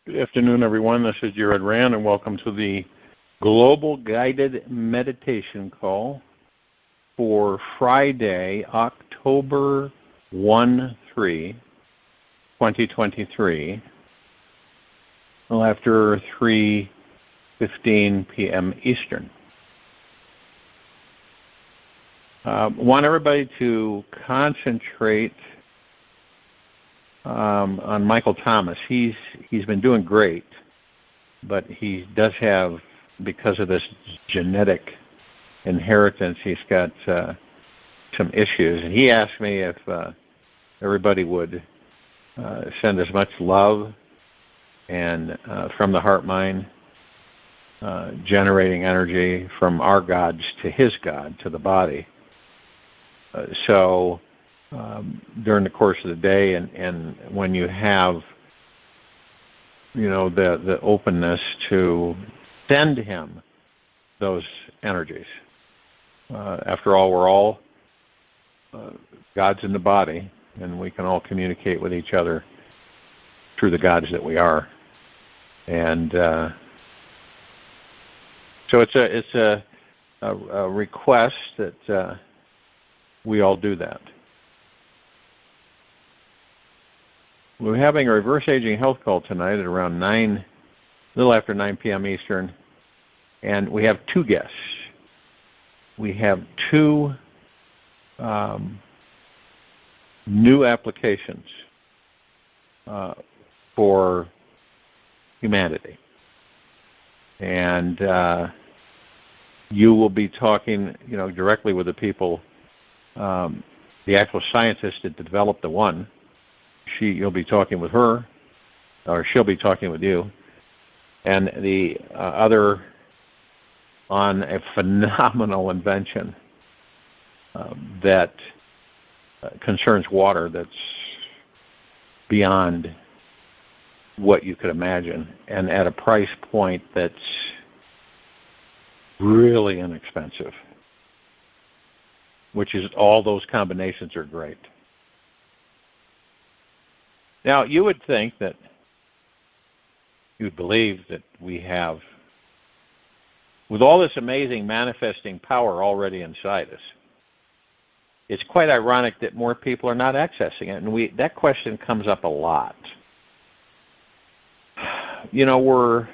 Good afternoon, everyone. This is Jared Rand, and welcome to the Global Guided Meditation Call for Friday, October 2023, after 3:15 p.m. Eastern. Want everybody to concentrate on Michael Thomas. He's been doing great, but he does have, because of this genetic inheritance, he's got some issues. And he asked me if everybody would send as much love and from the heart mind, generating energy from our gods to his God, to the body. So during the course of the day, and when you have, the openness to send him those energies. After all, we're all gods in the body, and we can all communicate with each other through the gods that we are. And so it's a request that we all do that. We're having a reverse aging health call tonight at around a little after 9 p.m. Eastern, and we have two guests. We have two new applications for humanity. And you will be talking, directly with the people, the actual scientist that developed the one. You'll be talking with her, or she'll be talking with you, and the other on a phenomenal invention that concerns water that's beyond what you could imagine, and at a price point that's really inexpensive, which is all those combinations are great. Now, you would think that, you'd believe that we have, with all this amazing manifesting power already inside us, it's quite ironic that more people are not accessing it. And that question comes up a lot. We're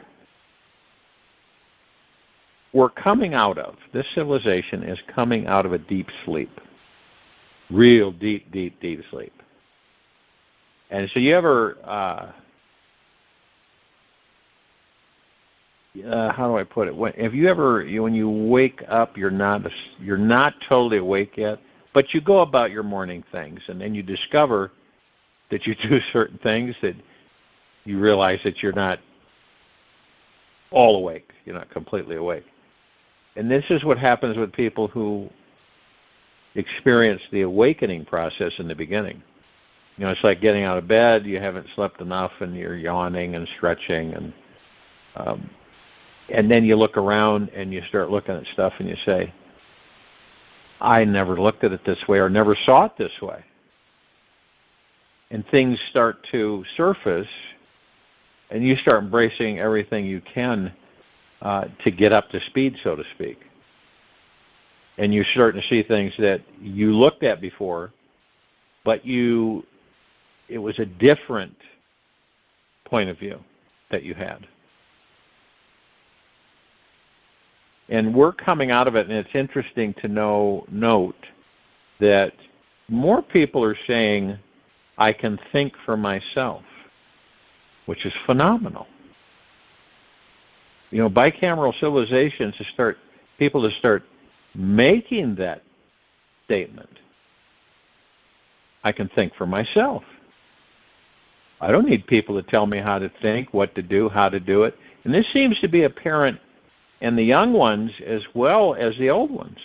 coming out of, this civilization is coming out of a deep sleep. Real deep, deep, deep sleep. And so you ever, how do I put it? When you wake up, you're not totally awake yet, but you go about your morning things, and then you discover that you do certain things that you realize that you're not all awake. You're not completely awake. And this is what happens with people who experience the awakening process in the beginning. It's like getting out of bed, you haven't slept enough, and you're yawning and stretching, and then you look around and you start looking at stuff and you say, I never looked at it this way or never saw it this way. And things start to surface, and you start embracing everything you can to get up to speed, so to speak. And you're starting to see things that you looked at before, but it was a different point of view that you had. And we're coming out of it, and it's interesting to note that more people are saying, I can think for myself, which is phenomenal. Bicameral civilizations people to start making that statement. I can think for myself. I don't need people to tell me how to think, what to do, how to do it. And this seems to be apparent in the young ones as well as the old ones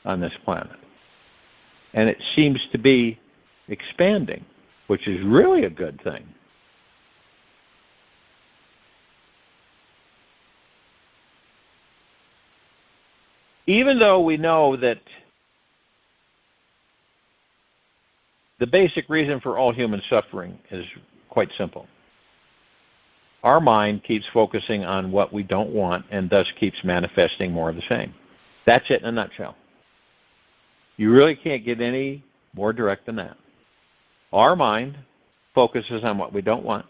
on this planet. And it seems to be expanding, which is really a good thing. Even though we know that the basic reason for all human suffering is quite simple. our mind keeps focusing on what we don't want and thus keeps manifesting more of the same. That's it in a nutshell. You really can't get any more direct than that. Our mind focuses on what we don't want,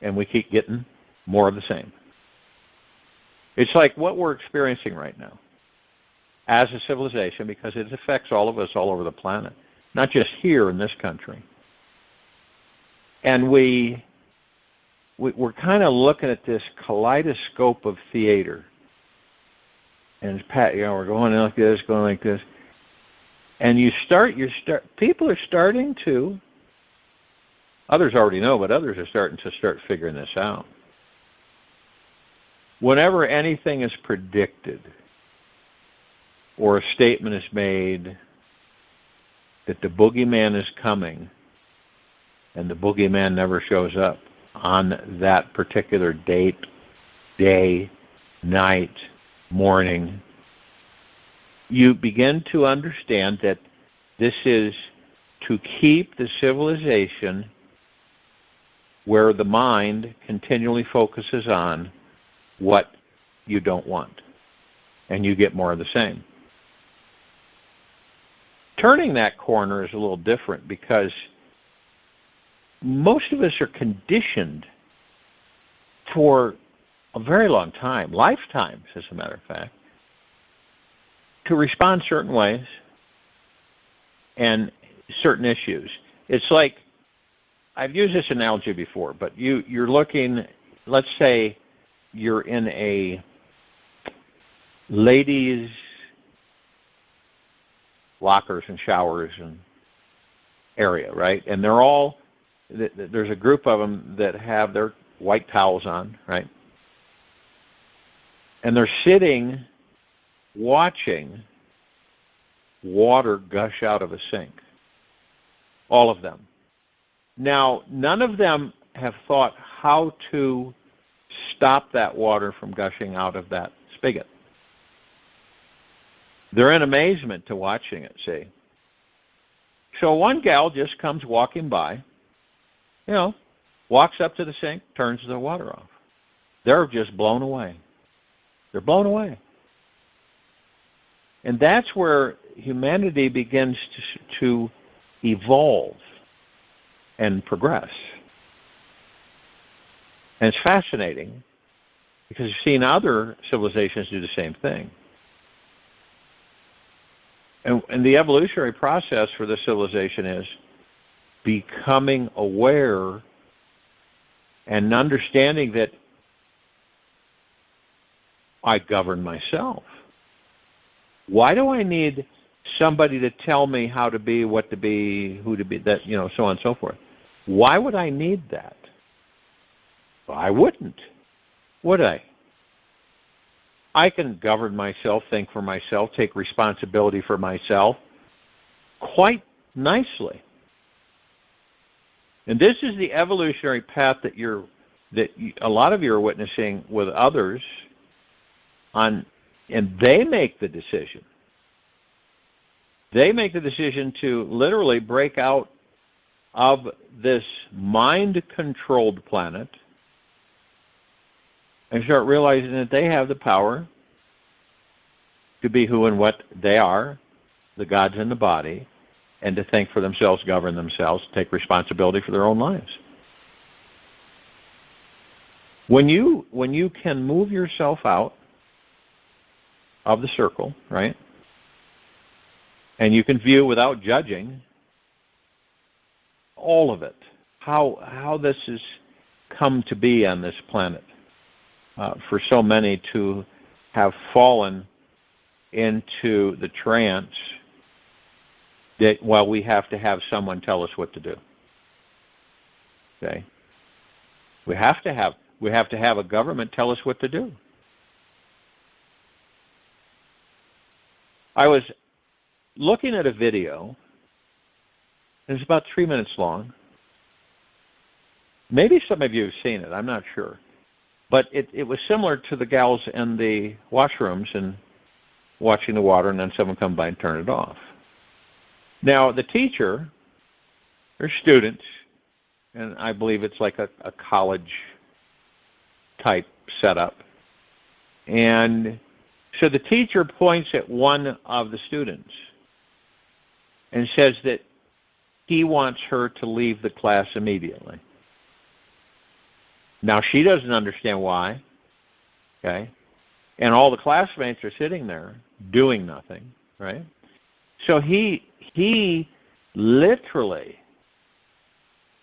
and we keep getting more of the same. It's like what we're experiencing right now as a civilization, because it affects all of us all over the planet, not just here in this country. And we're kind of looking at this kaleidoscope of theater. And we're going like this, going like this. And people are starting to, others already know, but others are starting to figuring this out. Whenever anything is predicted or a statement is made that the boogeyman is coming and the boogeyman never shows up on that particular date, day, night, morning, you begin to understand that this is to keep the civilization where the mind continually focuses on what you don't want, and you get more of the same. Turning that corner is a little different because most of us are conditioned for a very long time, lifetimes as a matter of fact, to respond certain ways and certain issues. It's like, I've used this analogy before, but you're looking, let's say you're in a ladies' lockers and showers and area, right? And they're all, there's a group of them that have their white towels on, right? And they're sitting watching water gush out of a sink. All of them. Now, none of them have thought how to stop that water from gushing out of that spigot. They're in amazement to watching it, see. So one gal just comes walking by, walks up to the sink, turns the water off. They're just blown away. They're blown away. And that's where humanity begins to evolve and progress. And it's fascinating because you've seen other civilizations do the same thing. And the evolutionary process for this civilization is becoming aware and understanding that I govern myself. Why do I need somebody to tell me how to be, what to be, who to be, that, so on and so forth? Why would I need that? Well, I wouldn't, would I? I can govern myself, think for myself, take responsibility for myself quite nicely. And this is the evolutionary path that a lot of you are witnessing with others on, and they make the decision. They make the decision to literally break out of this mind-controlled planet and start realizing that they have the power to be who and what they are, the gods in the body, and to think for themselves, govern themselves, take responsibility for their own lives. When you can move yourself out of the circle, right, and you can view without judging all of it, how this has come to be on this planet, for so many to have fallen into the trance that, we have to have someone tell us what to do. Okay? We have to have a government tell us what to do. I was looking at a video. It was about 3 minutes long. Maybe some of you have seen it. I'm not sure. But it was similar to the gals in the washrooms and watching the water, and then someone come by and turn it off. Now, the teacher, there's students, and I believe it's like a college type setup. And so the teacher points at one of the students and says that he wants her to leave the class immediately. Now, she doesn't understand why, okay? And all the classmates are sitting there doing nothing, right? So he literally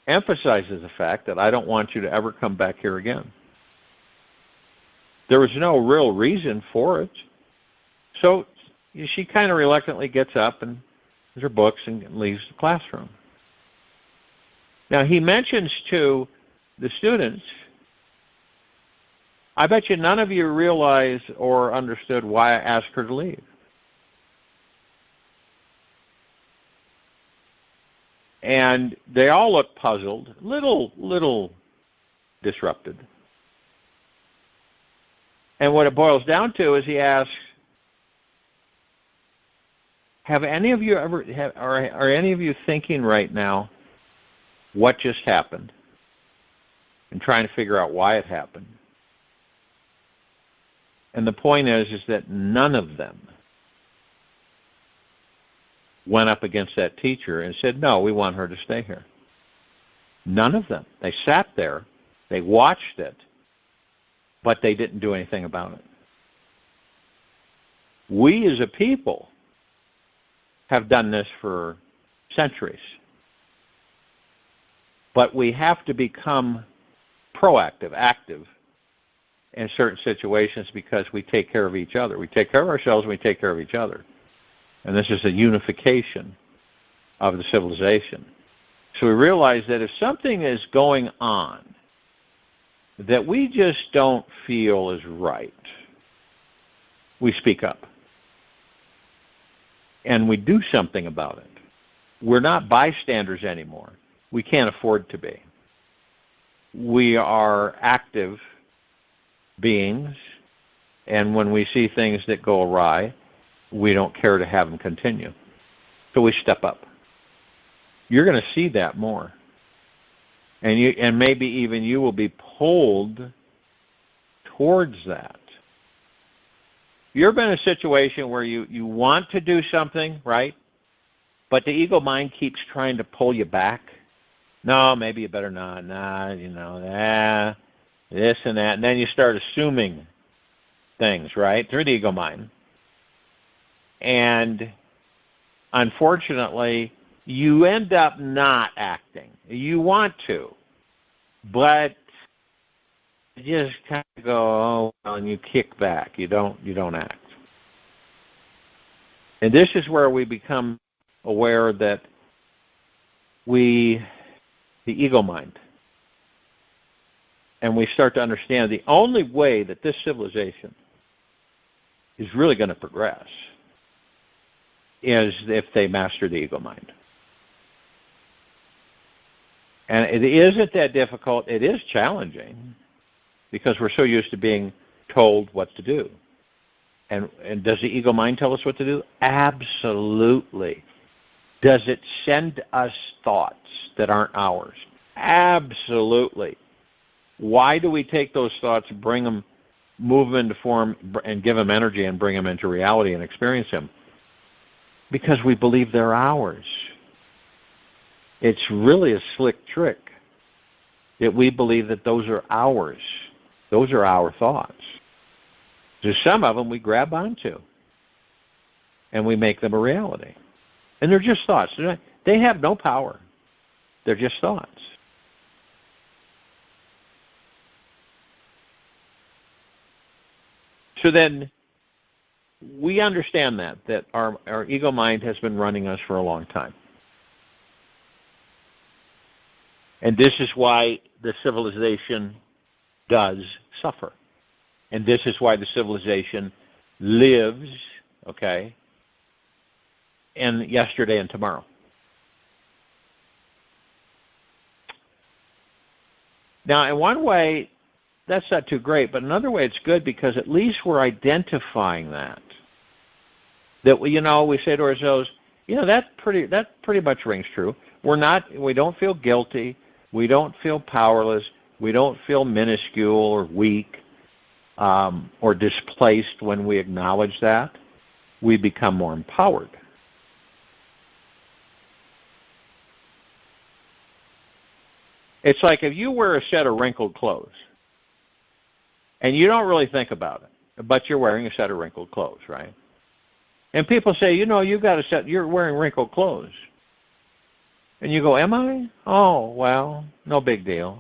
emphasizes the fact that I don't want you to ever come back here again. There was no real reason for it. So she kind of reluctantly gets up and has her books and leaves the classroom. Now, he mentions to the students, I bet you none of you realize or understood why I asked her to leave. And they all look puzzled, little disrupted. And what it boils down to is he asks, are any of you thinking right now what just happened and trying to figure out why it happened? And the point is that none of them went up against that teacher and said, no, we want her to stay here. None of them. They sat there, they watched it, but they didn't do anything about it. We as a people have done this for centuries. But we have to become proactive, active in certain situations because we take care of each other. We take care of ourselves and we take care of each other. And this is a unification of the civilization. So we realize that if something is going on that we just don't feel is right, we speak up. And we do something about it. We're not bystanders anymore. We can't afford to be. We are active beings, and when we see things that go awry, we don't care to have them continue. So we step up. You're going to see that more. And maybe even you will be pulled towards that. You ever been in a situation where you want to do something, right? But the ego mind keeps trying to pull you back? No, maybe you better not. This and that. And then you start assuming things, right, through the ego mind. And unfortunately, you end up not acting. You want to, but you just kind of go, oh, well, and you kick back. You don't act. And this is where we become aware that the ego mind, and we start to understand the only way that this civilization is really going to progress is if they master the ego mind. And it isn't that difficult. It is challenging because we're so used to being told what to do. And does the ego mind tell us what to do? Absolutely. Does it send us thoughts that aren't ours? Absolutely. Why do we take those thoughts, bring them, move them into form, and give them energy and bring them into reality and experience them? Because we believe they're ours. It's really a slick trick that we believe that those are ours. Those are our thoughts. So some of them we grab onto and we make them a reality. And they're just thoughts. They have no power. They're just thoughts. So then we understand that our ego mind has been running us for a long time. And this is why the civilization does suffer. And this is why the civilization lives, okay, in yesterday and tomorrow. Now, in one way, that's not too great, but another way it's good because at least we're identifying that. That we say to ourselves, that pretty much rings true. We don't feel guilty. We don't feel powerless. We don't feel minuscule or weak or displaced when we acknowledge that. We become more empowered. It's like if you wear a set of wrinkled clothes, and you don't really think about it, but you're wearing a set of wrinkled clothes, right? And people say, you've got a set, you're wearing wrinkled clothes. And you go, am I? Oh, well, no big deal.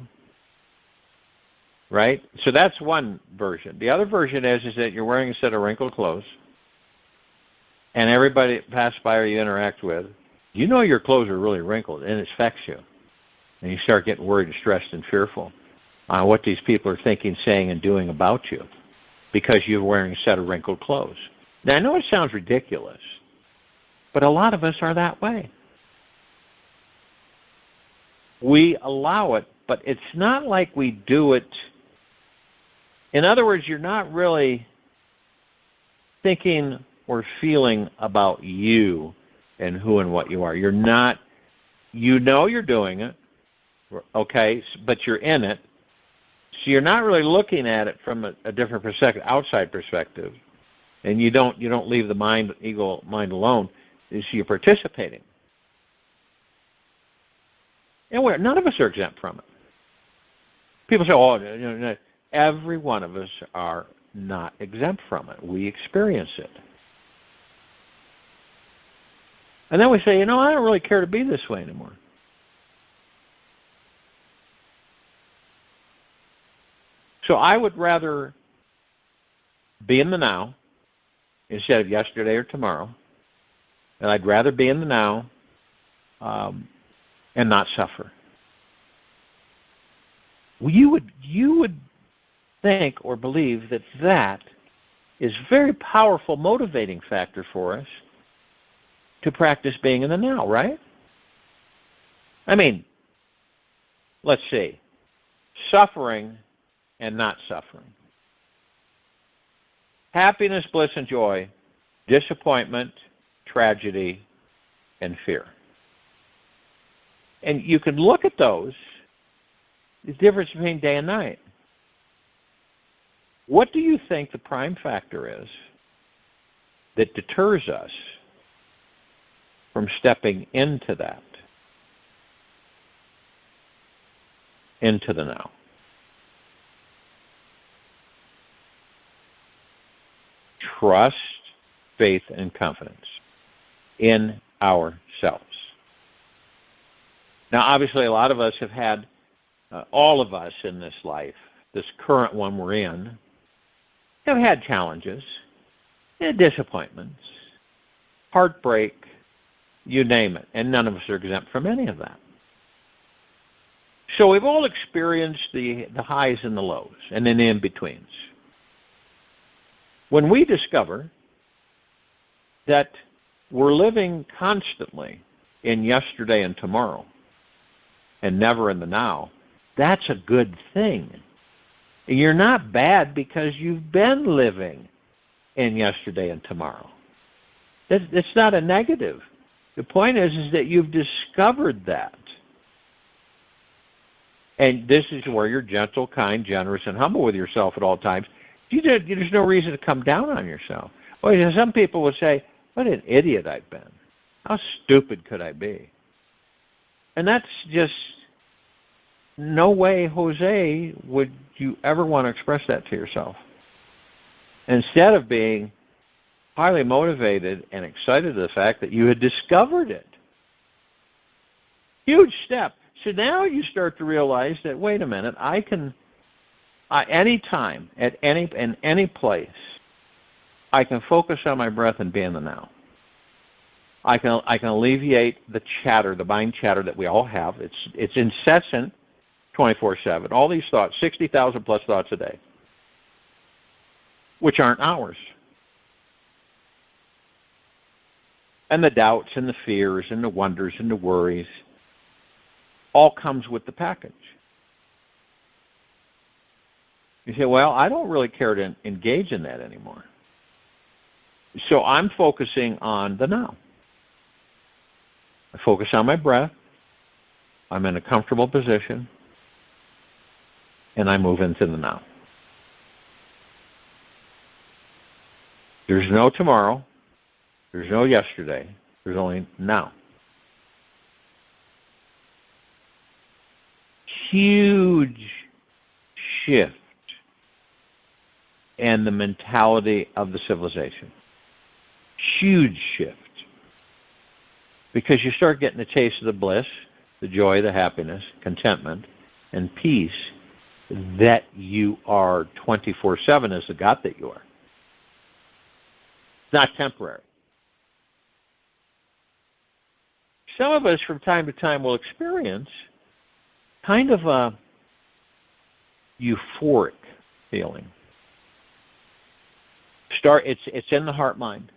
Right? So that's one version. The other version is that you're wearing a set of wrinkled clothes, and everybody that passes by or you interact with, your clothes are really wrinkled, and it affects you. And you start getting worried and stressed and fearful on what these people are thinking, saying, and doing about you because you're wearing a set of wrinkled clothes. Now, I know it sounds ridiculous, but a lot of us are that way. We allow it, but it's not like we do it. In other words, you're not really thinking or feeling about you and who and what you are. You're not, you're doing it, okay, but you're in it. So you're not really looking at it from a different perspective, outside perspective, and you don't leave the ego mind alone. So you're participating, and none of us are exempt from it. People say, every one of us are not exempt from it. We experience it, and then we say, I don't really care to be this way anymore. So I would rather be in the now instead of yesterday or tomorrow. And I'd rather be in the now and not suffer. You would think or believe that is a very powerful motivating factor for us to practice being in the now, right? I mean, let's see. Suffering and not suffering. Happiness, bliss, and joy, disappointment, tragedy, and fear. And you can look at those, the difference between day and night. What do you think the prime factor is that deters us from stepping into that, into the now? Trust, faith, and confidence in ourselves. Now, obviously, a lot of us have had, all of us in this life, this current one we're in, have had challenges, disappointments, heartbreak, you name it, and none of us are exempt from any of that. So we've all experienced the highs and the lows, and then the in-betweens. When we discover that we're living constantly in yesterday and tomorrow and never in the now, that's a good thing. You're not bad because you've been living in yesterday and tomorrow. It's not a negative. The point is that you've discovered that. And this is where you're gentle, kind, generous, and humble with yourself at all times. There's no reason to come down on yourself. Well, some people would say, what an idiot I've been. How stupid could I be? And that's just no way, Jose, would you ever want to express that to yourself. Instead of being highly motivated and excited to the fact that you had discovered it. Huge step. So now you start to realize that, wait a minute, I can... any time, in any place, I can focus on my breath and be in the now. I can alleviate the chatter, the mind chatter that we all have. It's incessant, 24/7. All these thoughts, 60,000 plus thoughts a day, which aren't ours. And the doubts and the fears and the wonders and the worries all comes with the package. You say, well, I don't really care to engage in that anymore. So I'm focusing on the now. I focus on my breath. I'm in a comfortable position. and I move into the now. There's no tomorrow. There's no yesterday. There's only now. Huge shift in the mentality of the civilization. Huge shift. Because you start getting a taste of the bliss, the joy, the happiness, contentment, and peace that you are 24/7 as the God that you are. It's not temporary. Some of us from time to time will experience kind of a euphoric feeling. It's in the heart mind.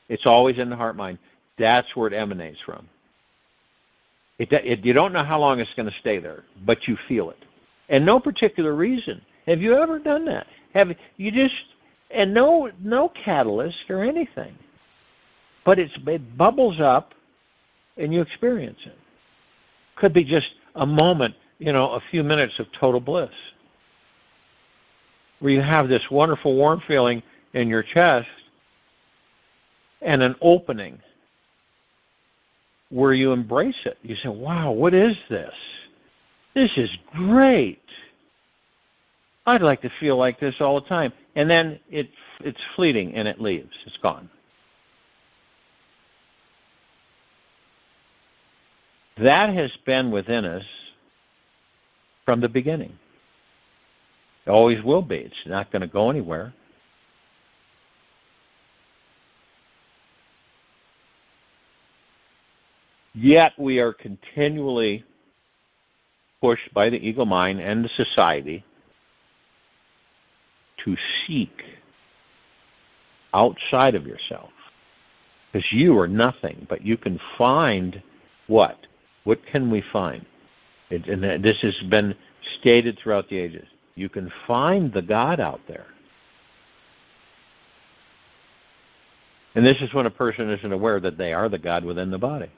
It's always in the heart mind. That's where it emanates from. You don't know how long it's going to stay there, but you feel it. And no particular reason. Have you ever done that? And no catalyst or anything. But it bubbles up and you experience it. Could be just a moment, a few minutes of total bliss. Where you have this wonderful warm feeling in your chest and an opening where you embrace it. You say, wow, what is this? This is great. I'd like to feel like this all the time. And then it's fleeting and it leaves. It's gone. That has been within us from the beginning. It always will be. It's not going to go anywhere. Yet we are continually pushed by the ego mind and the society to seek outside of yourself. Because you are nothing, but you can find what? What can we find? And this has been stated throughout the ages. You can find the God out there. And this is when a person isn't aware that they are the God within the body.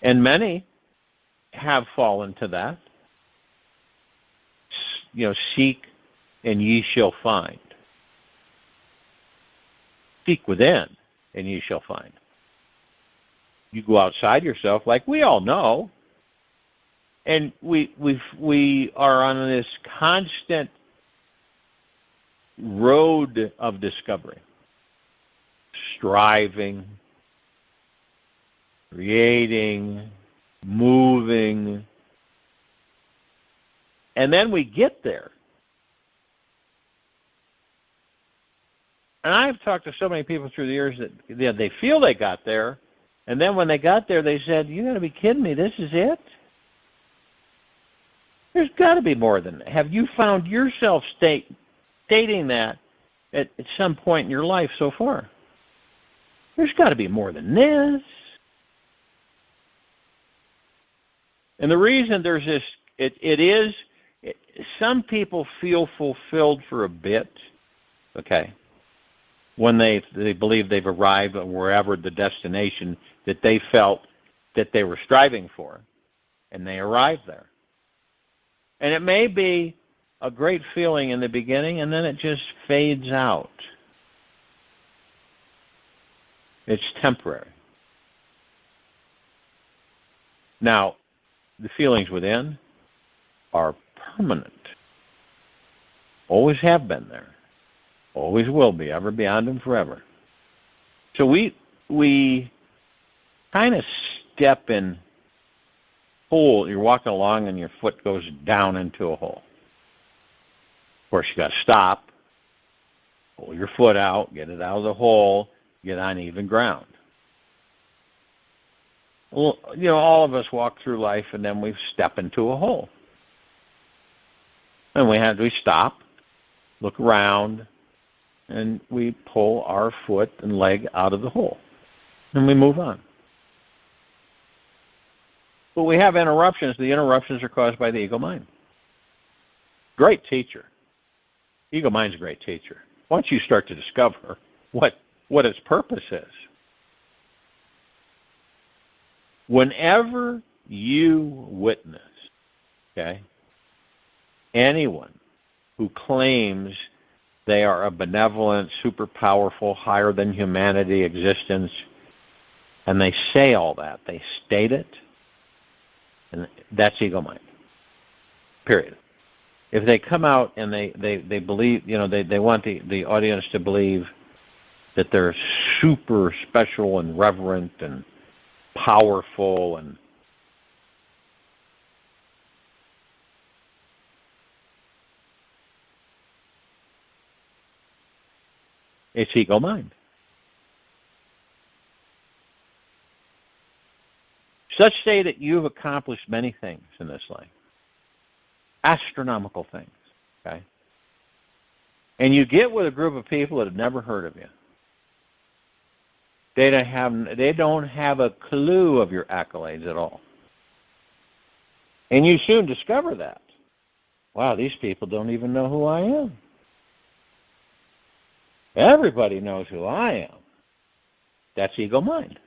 And many have fallen to that. Seek and ye shall find. Seek within and ye shall find. You go outside yourself, like we all know, and we are on this constant road of discovery, striving, creating, moving, and then we get there. And I've talked to so many people through the years that they feel they got there, and then when they got there, they said, "You got to be kidding me! This is it? There's got to be more than that." Have you found yourself stating that at some point in your life so far? There's got to be more than this. And the reason there's this, some people feel fulfilled for a bit, okay, when they believe they've arrived at wherever the destination that they felt that they were striving for, and they arrive there. And it may be a great feeling in the beginning, and then it just fades out. It's temporary. Now, the feelings within are permanent. Always have been there. Always will be, ever, beyond, and forever. So we kind of step in hole. You're walking along and your foot goes down into a hole. Of course, you got to stop, pull your foot out, get it out of the hole, get on even ground. Well, all of us walk through life and then we step into a hole. And we stop, look around, and we pull our foot and leg out of the hole. And we move on. But we have interruptions. The interruptions are caused by the ego mind. Great teacher. Ego mind's a great teacher. Once you start to discover what its purpose is. Whenever you witness, okay, anyone who claims they are a benevolent, super powerful, higher than humanity existence, and they say all that, they state it, and that's ego mind. Period. If they come out and they believe, they want the audience to believe that they're super special and reverent and powerful and it's ego mind. Such say that you've accomplished many things in this life. Astronomical things, okay? And you get with a group of people that have never heard of you. They don't have a clue of your accolades at all. And you soon discover that. Wow, these people don't even know who I am. Everybody knows who I am. That's ego mind.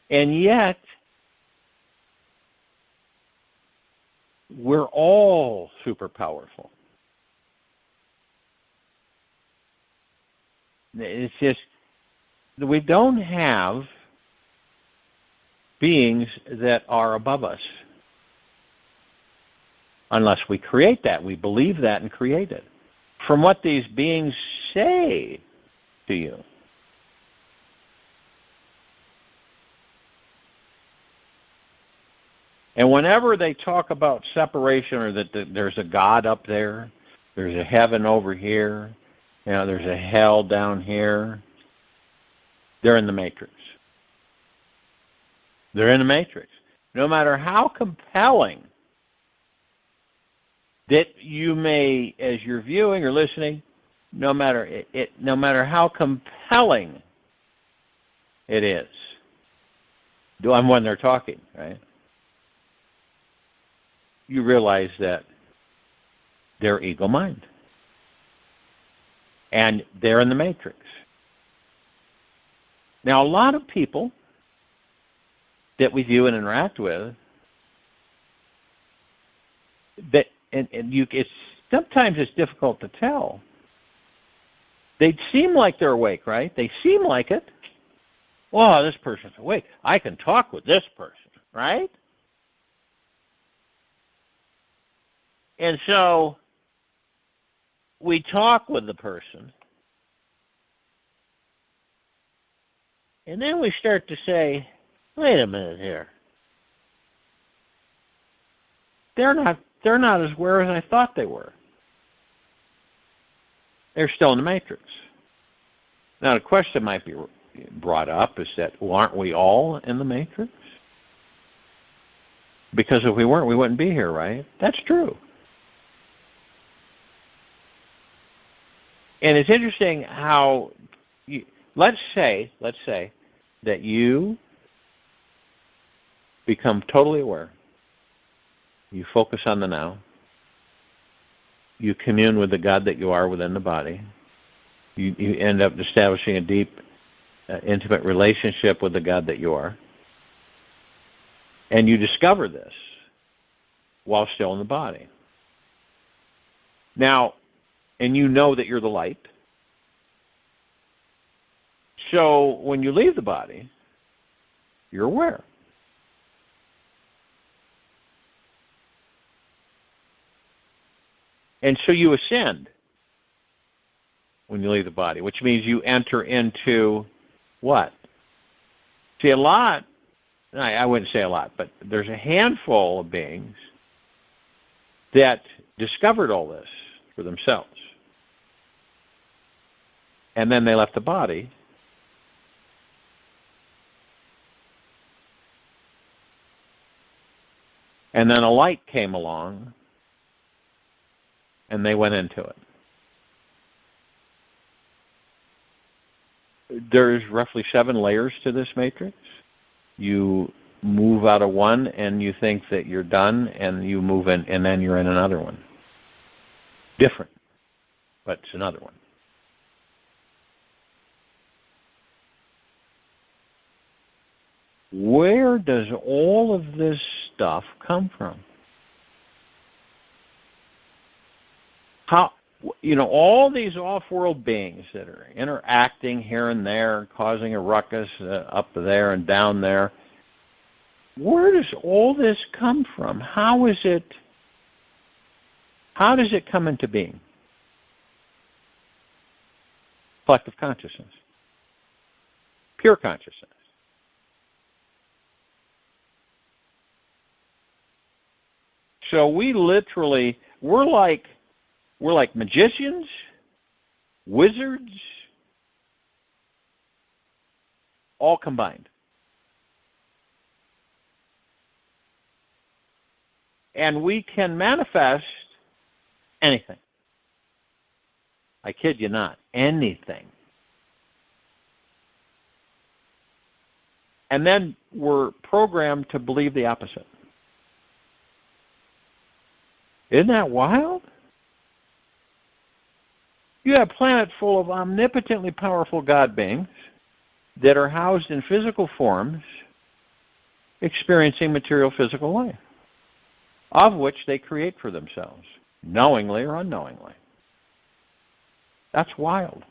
And yet, we're all super powerful. It's just, we don't have beings that are above us unless we create that. We believe that and create it. From what these beings say to you. And whenever they talk about separation or that there's a God up there, there's a heaven over here, there's a hell down here, they're in the matrix. They're in the matrix. No matter how compelling that you may, as you're viewing or listening, no matter how compelling it is, when they're talking, right? You realize that they're ego mind. And they're in the matrix. Now, a lot of people that we view and interact with, sometimes it's difficult to tell. They seem like they're awake, right? They seem like it. Well, this person's awake. I can talk with this person, right? And so we talk with the person, and then we start to say, wait a minute here. They're not as aware as I thought they were. They're still in the matrix. Now, the question might be brought up is that, well, aren't we all in the matrix? Because if we weren't, we wouldn't be here, right? That's true. And it's interesting how, let's say that you become totally aware. You focus on the now. You commune with the God that you are within the body. You end up establishing a deep, intimate relationship with the God that you are. And you discover this while still in the body. Now, and you know that you're the light. So when you leave the body, you're aware. And so you ascend when you leave the body, which means you enter into what? See, a lot, I wouldn't say a lot, but there's a handful of beings that discovered all this for themselves. And then they left the body. And then a light came along, and they went into it. There's roughly 7 layers to this matrix. You move out of one, and you think that you're done, and you move in, and then you're in another one. Different, but it's another one. Where does all of this stuff come from? How, all these off-world beings that are interacting here and there, causing a ruckus up there and down there, where does all this come from? How does it come into being? Collective consciousness. Pure consciousness. So we're like magicians, wizards, all combined. And we can manifest anything. I kid you not, anything. And then we're programmed to believe the opposite. Isn't that wild? You have a planet full of omnipotently powerful God beings that are housed in physical forms, experiencing material physical life, of which they create for themselves, knowingly or unknowingly. That's wild.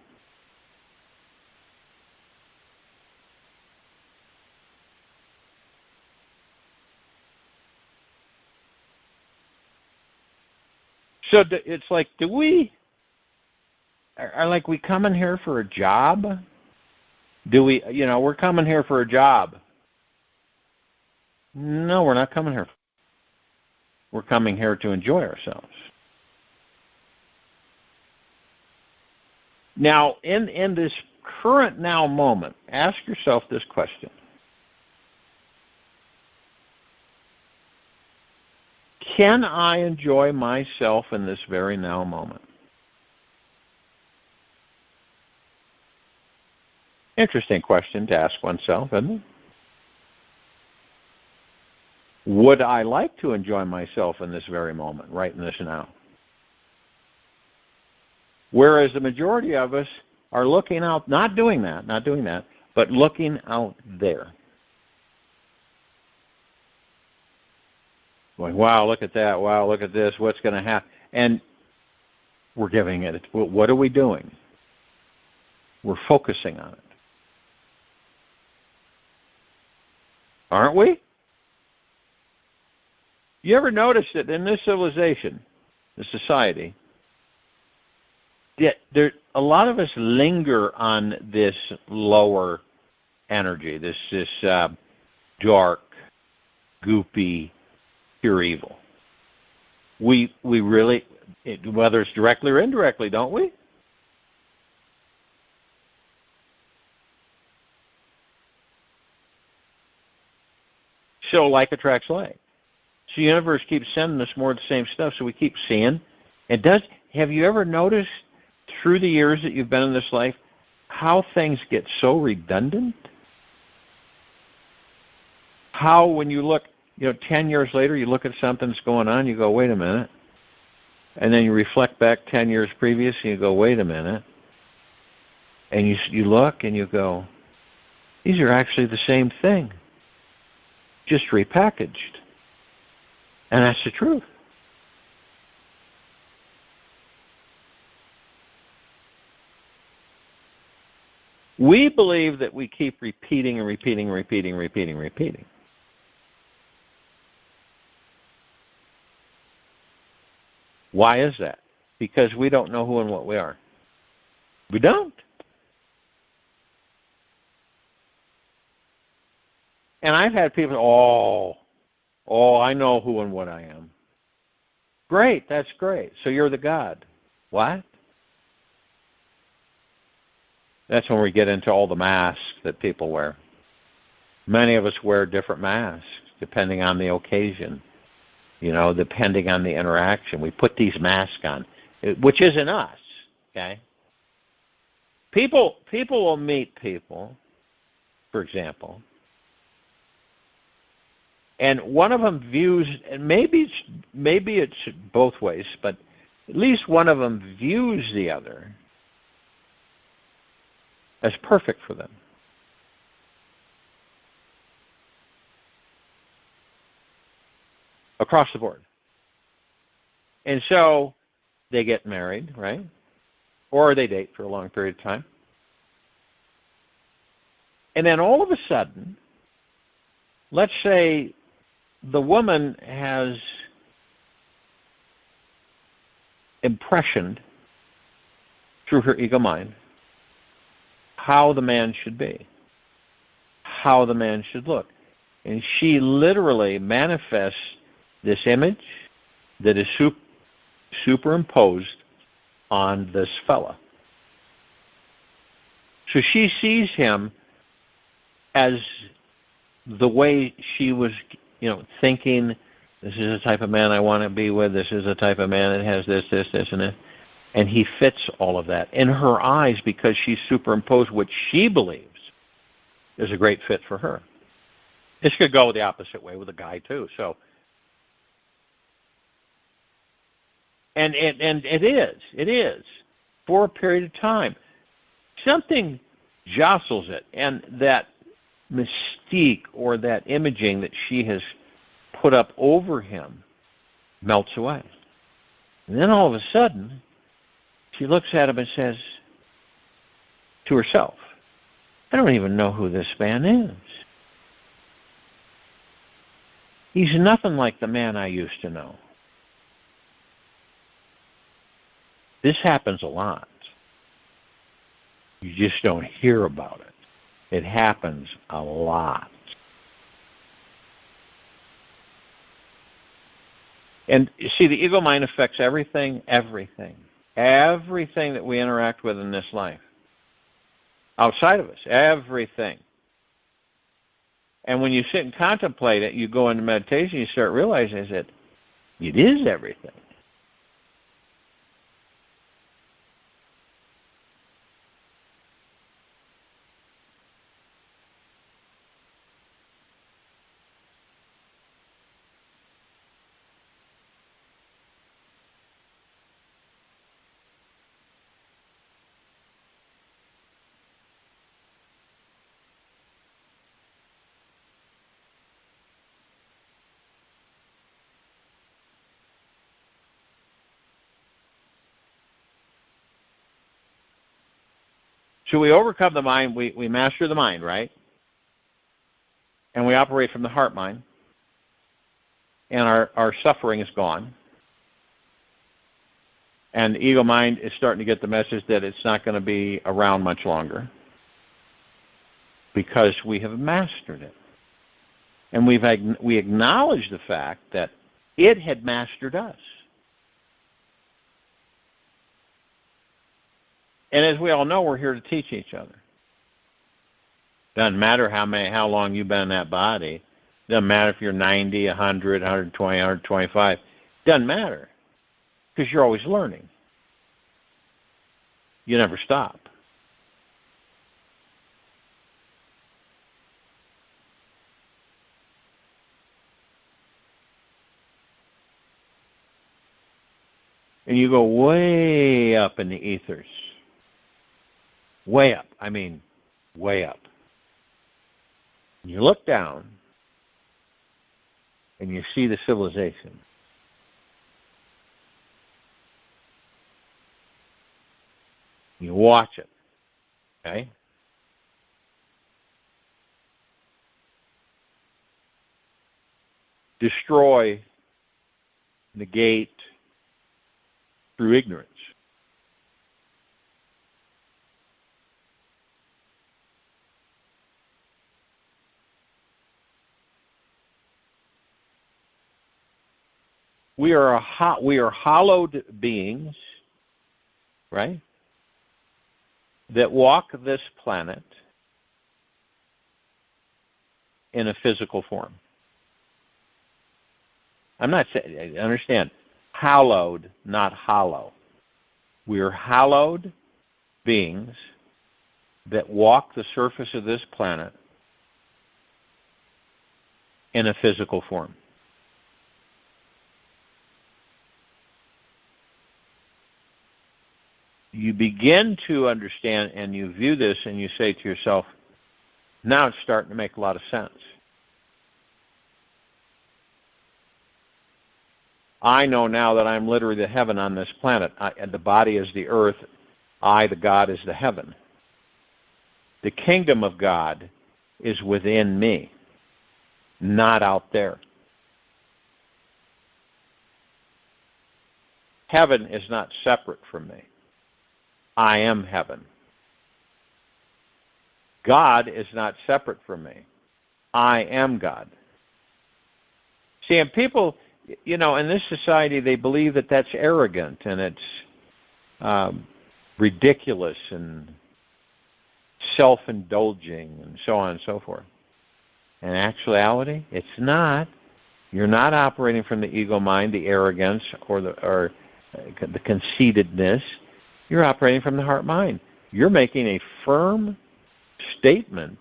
So it's like, are we coming here for a job? We're coming here for a job. No, we're not coming here. We're coming here to enjoy ourselves. Now, in this current now moment, ask yourself this question. Can I enjoy myself in this very now moment? Interesting question to ask oneself, isn't it? Would I like to enjoy myself in this very moment, right in this now? Whereas the majority of us are looking out, not doing that, but looking out there. Going, wow, look at that, wow, look at this, what's going to happen? And we're giving it, what are we doing? We're focusing on it. Aren't we? You ever notice that in this civilization, this society, a lot of us linger on this lower energy, this dark, goopy, pure evil. We really, whether it's directly or indirectly, don't we? So like attracts like. So the universe keeps sending us more of the same stuff, so we keep seeing. Have you ever noticed through the years that you've been in this life how things get so redundant? How when you look, 10 years later, you look at something that's going on, you go, wait a minute. And then you reflect back 10 years previous, and you go, wait a minute. And you look and you go, these are actually the same thing, just repackaged. And that's the truth. We believe that we keep repeating and repeating and repeating and repeating and repeating. Why is that? Because we don't know who and what we are. We don't. And I've had people, I know who and what I am. Great, that's great. So you're the God. What? That's when we get into all the masks that people wear. Many of us wear different masks depending on the occasion, depending on the interaction. We put these masks on, which isn't us, okay? People will meet people, for example, and one of them views, and maybe it's both ways, but at least one of them views the other as perfect for them. across the board. And so they get married, right? Or they date for a long period of time. And then all of a sudden, let's say the woman has impressioned through her ego mind how the man should be, how the man should look. And she literally manifests this image that is superimposed on this fella. So she sees him as the way she was, thinking, this is the type of man I want to be with, this is the type of man that has this, and this. And he fits all of that in her eyes because she's superimposed what she believes is a great fit for her. This could go the opposite way with a guy too. So, and it is for a period of time. Something jostles it, and that mystique or that imaging that she has put up over him melts away. And then all of a sudden, she looks at him and says to herself, I don't even know who this man is. He's nothing like the man I used to know. This happens a lot. You just don't hear about it. It happens a lot. And you see, the ego mind affects everything that we interact with in this life. Outside of us, everything. And when you sit and contemplate it, you go into meditation, you start realizing that it is everything. So we overcome the mind, we master the mind, right? And we operate from the heart mind. And our suffering is gone. And the ego mind is starting to get the message that it's not going to be around much longer because we have mastered it. And we acknowledge the fact that it had mastered us. And as we all know, we're here to teach each other. Doesn't matter how long you've been in that body. Doesn't matter if you're 90, 100, 120, 125. Doesn't matter. Because you're always learning. You never stop. And you go way up in the ethers. Way up. I mean, way up. And you look down, and you see the civilization. You watch it, okay? Destroy, negate through ignorance. We are hallowed beings, right? That walk this planet in a physical form. I'm not saying, understand, hallowed, not hollow. We are hallowed beings that walk the surface of this planet in a physical form. You begin to understand and you view this and you say to yourself, now it's starting to make a lot of sense. I know now that I'm literally the heaven on this planet. And the body is the earth. I, the God, is the heaven. The kingdom of God is within me, not out there. Heaven is not separate from me. I am heaven. God is not separate from me. I am God. See, and people, in this society, they believe that that's arrogant and it's ridiculous and self-indulging and so on and so forth. In actuality, it's not. You're not operating from the ego mind, the arrogance, or the conceitedness. You're operating from the heart mind. You're making a firm statement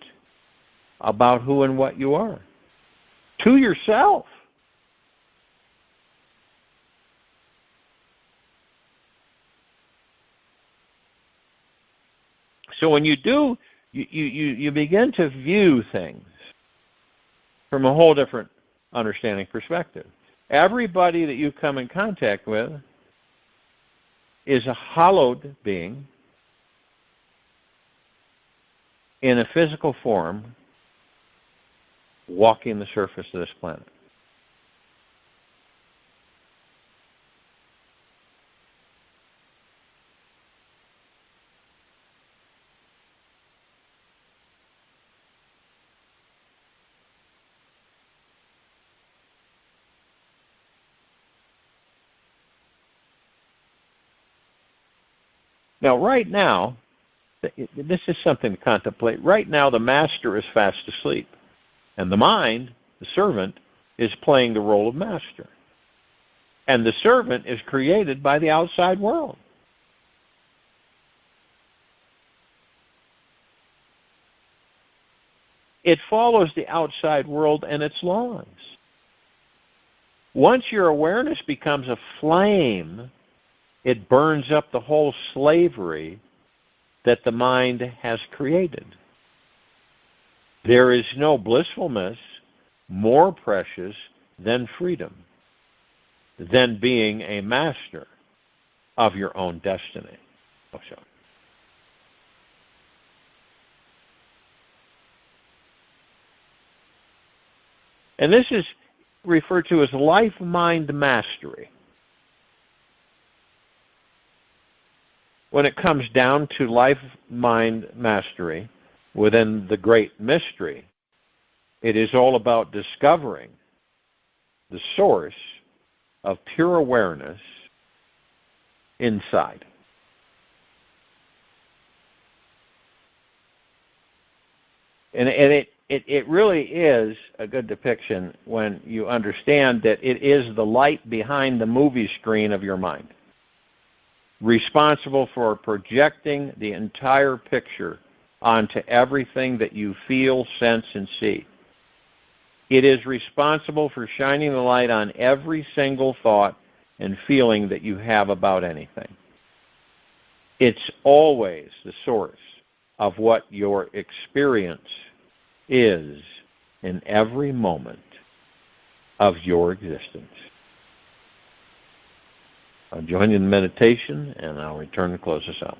about who and what you are to yourself. So when you do, you begin to view things from a whole different understanding perspective. Everybody that you come in contact with is a hallowed being in a physical form walking the surface of this planet. Now, right now, this is something to contemplate. Right now, the master is fast asleep, and the mind, the servant, is playing the role of master. And the servant is created by the outside world. It follows the outside world and its laws. Once your awareness becomes a flame, it burns up the whole slavery that the mind has created. There is no blissfulness more precious than freedom, than being a master of your own destiny. And this is referred to as life-mind mastery. When it comes down to life-mind mastery within the great mystery, it is all about discovering the source of pure awareness inside. And it really is a good depiction when you understand that it is the light behind the movie screen of your mind, responsible for projecting the entire picture onto everything that you feel, sense, and see. It is responsible for shining the light on every single thought and feeling that you have about anything. It's always the source of what your experience is in every moment of your existence. I'll join you in meditation, and I'll return to close us out.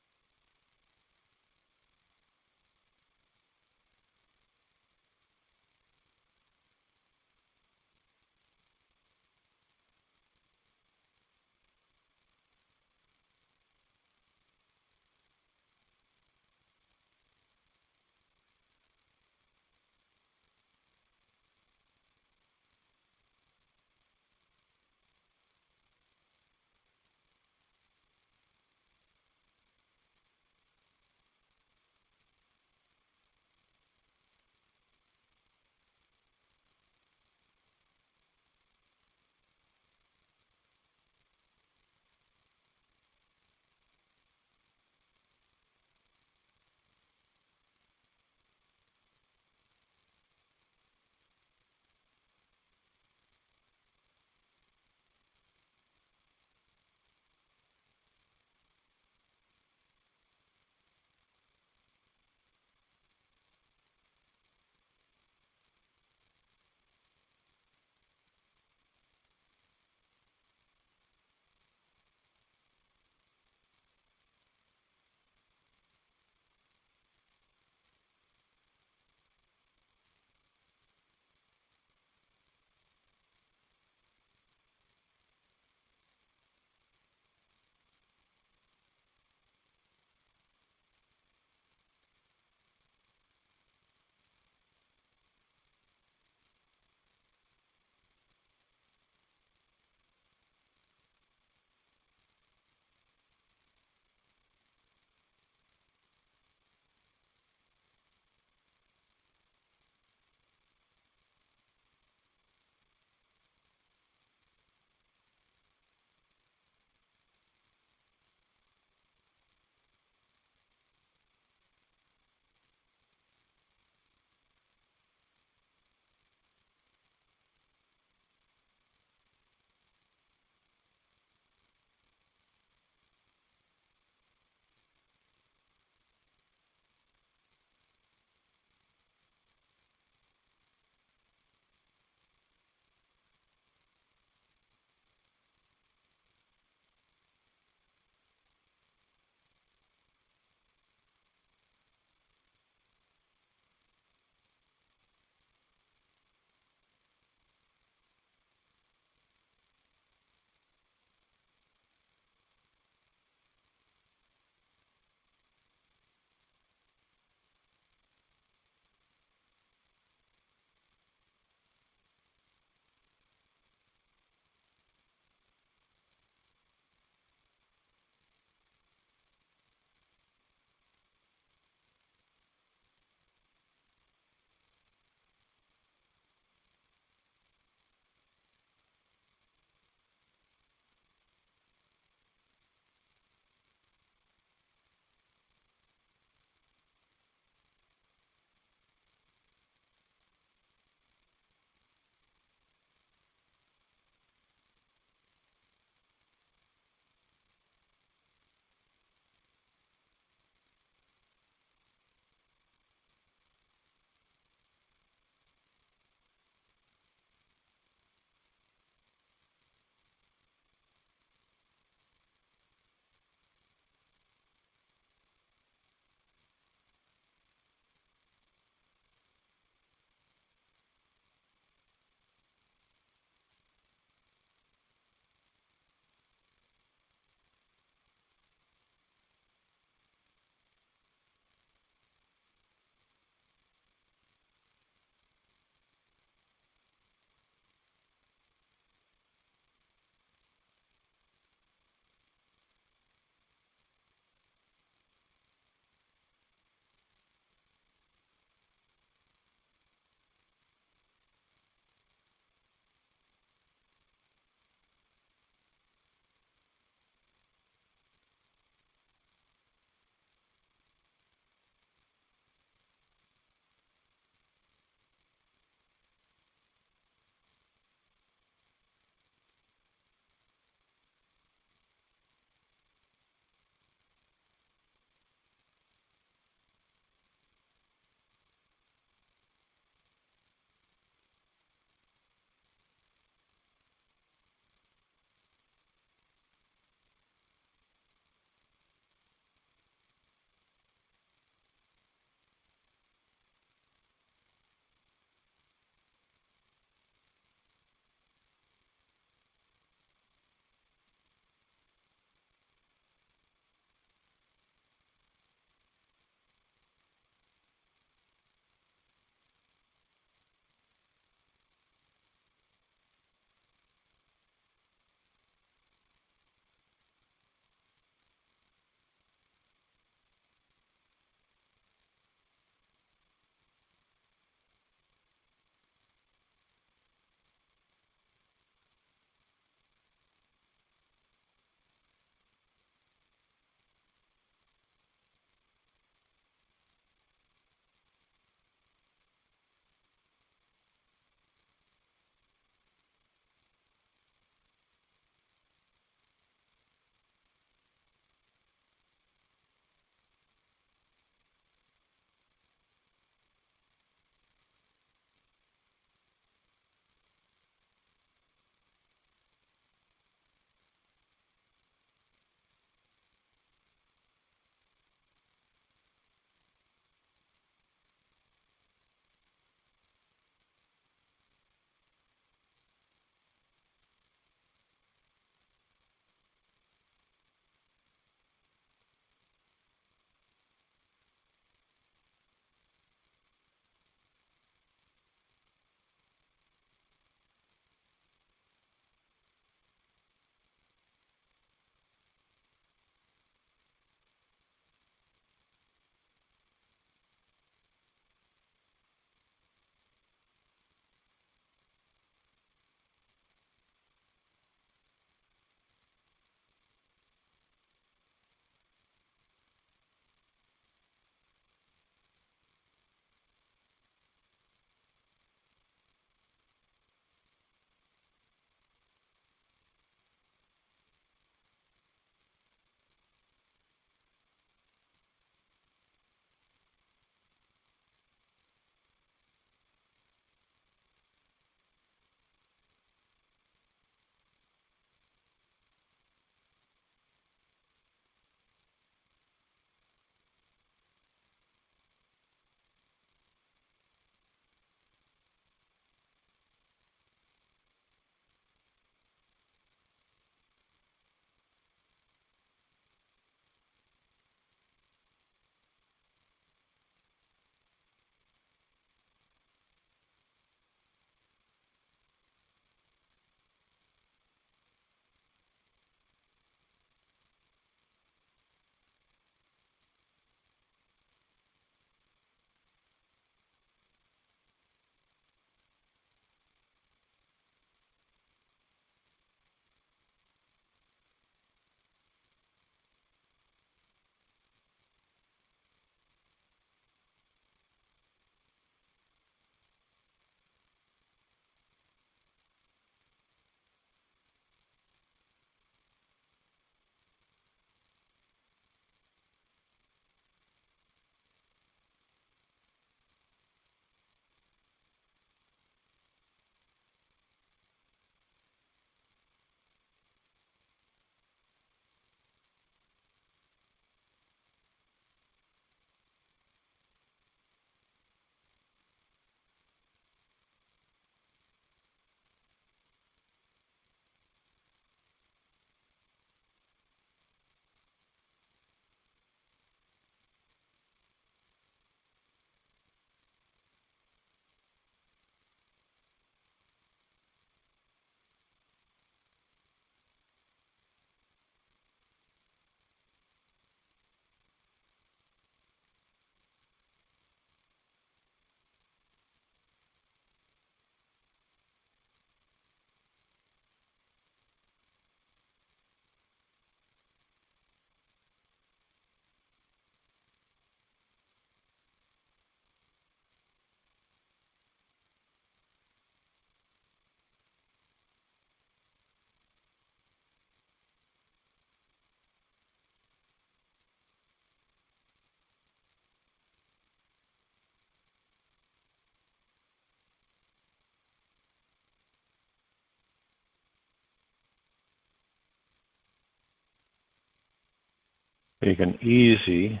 Take an easy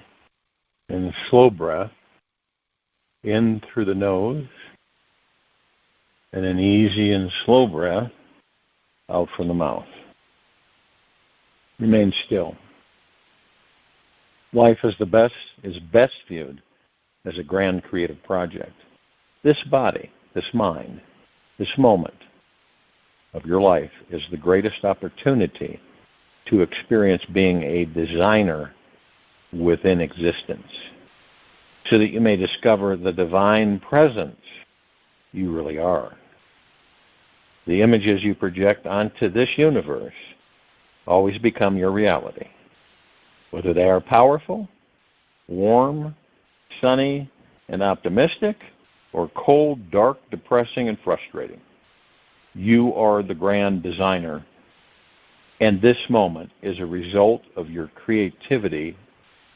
and slow breath in through the nose, and an easy and slow breath out from the mouth. Remain still. Life is best viewed as a grand creative project. This body, this mind, this moment of your life is the greatest opportunity to experience being a designer within existence, so that you may discover the divine presence you really are. The images you project onto this universe always become your reality, whether they are powerful, warm, sunny, and optimistic, or cold, dark, depressing, and frustrating. You are the grand designer, and this moment is a result of your creativity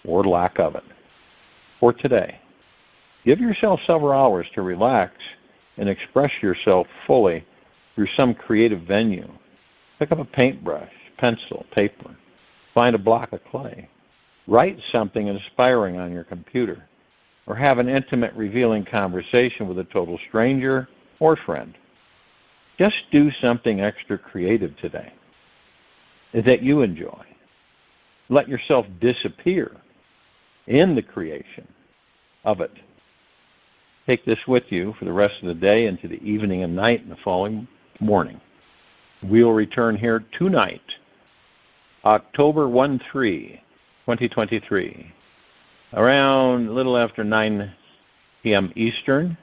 or lack of it. For today, give yourself several hours to relax and express yourself fully through some creative venue. Pick up a paintbrush, pencil, paper. Find a block of clay. Write something inspiring on your computer, or have an intimate, revealing conversation with a total stranger or friend. Just do something extra creative today that you enjoy. Let yourself disappear in the creation of it. Take this with you for the rest of the day, into the evening and night and the following morning. We'll return here tonight, October 1-3, 2023, around a little after 9 p.m. Eastern,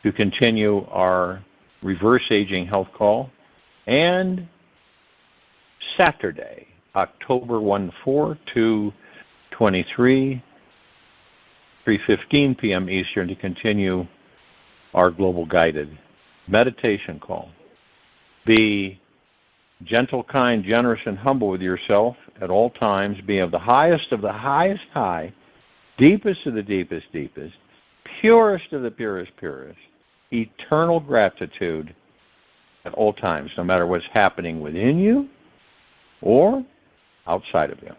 to continue our reverse aging health call, and Saturday, October 1-4 to 23, 3:15 p.m. Eastern, to continue our global guided meditation call. Be gentle, kind, generous, and humble with yourself at all times. Be of the highest high, deepest of the deepest, purest of the purest, eternal gratitude at all times, no matter what's happening within you or outside of you.